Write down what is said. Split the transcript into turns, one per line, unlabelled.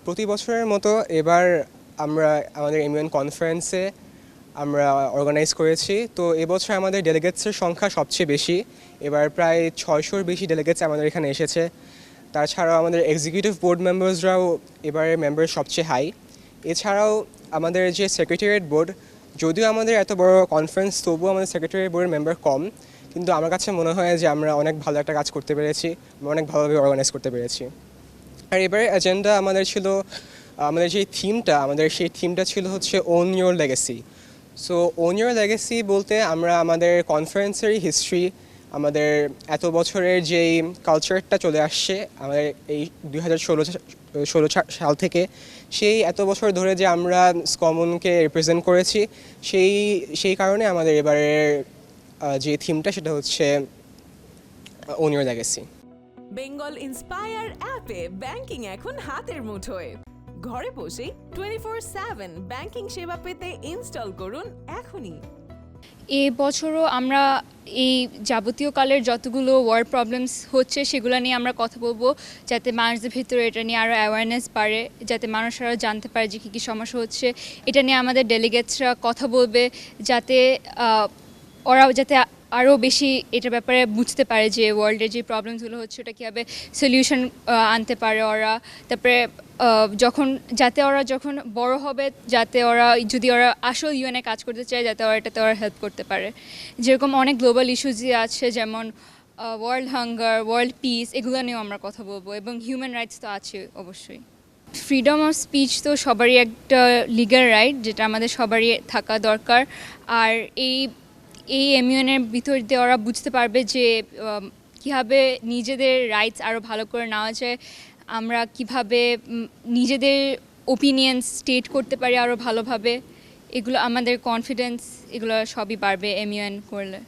প্রতি বছরের মতো এবার আমরা আমাদের এমইউএন কনফারেন্সে আমরা অর্গানাইজ করেছি। তো এবছর আমাদের ডেলিগেটসের সংখ্যা সবচেয়ে বেশি, এবার প্রায় 600-র বেশি ডেলিগেটস আমাদের এখানে এসেছে। তাছাড়াও আমাদের এক্সিকিউটিভ বোর্ড মেম্বার্সরাও এবারের মেম্বার সবচেয়ে হাই। এছাড়াও আমাদের যে সেক্রেটারিয়েট বোর্ড, যদিও আমাদের এত বড় কনফারেন্স, তবুও আমাদের সেক্রেটারিয়েট বোর্ডের মেম্বার কম, কিন্তু আমার কাছে মনে হয় যে আমরা অনেক ভালো একটা কাজ করতে পেরেছি, আমরা অনেক ভালোভাবে অর্গানাইজ করতে পেরেছি। আর এবারে এজেন্ডা আমাদের ছিল, আমাদের যে থিমটা, সেই থিমটা ছিল হচ্ছে own your legacy. So own your legacy বলতে আমরা আমাদের কনফারেন্সেরই হিস্ট্রি, আমাদের এত বছরের যেই কালচারটা চলে আসছে আমাদের এই 2016 সাল থেকে, সেই এত বছর ধরে যে আমরা স্কমনকে রিপ্রেজেন্ট করেছি, সেই কারণে আমাদের এবারের যে থিমটা সেটা হচ্ছে own your legacy.
Bengal inspire অ্যাপে ব্যাংকিং এখন হাতের মুঠোয়। ঘরে বসেই 24/7 ব্যাংকিং সেবা পেতে ইনস্টল করুন এখনই।
এই বছরও আমরা এই যাবতীয় কালের যতগুলো ওয়ার্ড প্রবলেমস হচ্ছে সেগুলো নিয়ে আমরা কথা বলবো, যাতে মানুষদের ভিতরে এটা নিয়ে আরও অ্যাওয়ারনেস বাড়ে, যাতে মানুষরা জানতে পারে যে কী সমস্যা হচ্ছে। এটা নিয়ে আমাদের ডেলিগেটসরা কথা বলবে, যাতে ওরা আরও বেশি এটার ব্যাপারে বুঝতে পারে যে ওয়ার্ল্ডের যে প্রবলেমসগুলো হচ্ছে ওটা কীভাবে সলিউশন আনতে পারে ওরা। তারপরে যাতে ওরা যখন বড় হবে, যাতে যদি ওরা আসল ইউএনএ কাজ করতে চায়, যাতে এটাতে ওরা হেল্প করতে পারে। যেরকম অনেক গ্লোবাল ইস্যুজ আছে, যেমন ওয়ার্ল্ড হাঙ্গার, ওয়ার্ল্ড পিস, এগুলো নিয়েও আমরা কথা বলবো, এবং হিউম্যান রাইটস তো আছে অবশ্যই। ফ্রিডম অফ স্পিচ তো সবারই একটা লিগ্যাল রাইট, যেটা আমাদের সবারই থাকা দরকার। আর এই এমইউএনের ভিতর দিয়ে ওরা বুঝতে পারবে যে কীভাবে নিজেদের রাইটস আরও ভালো করে নেওয়া যায়, আমরা কিভাবে নিজেদের ওপিনিয়ন স্টেট করতে পারি আরও ভালোভাবে। এগুলো আমাদের কনফিডেন্স, এগুলো সবই বাড়বে এমইউএন করলে।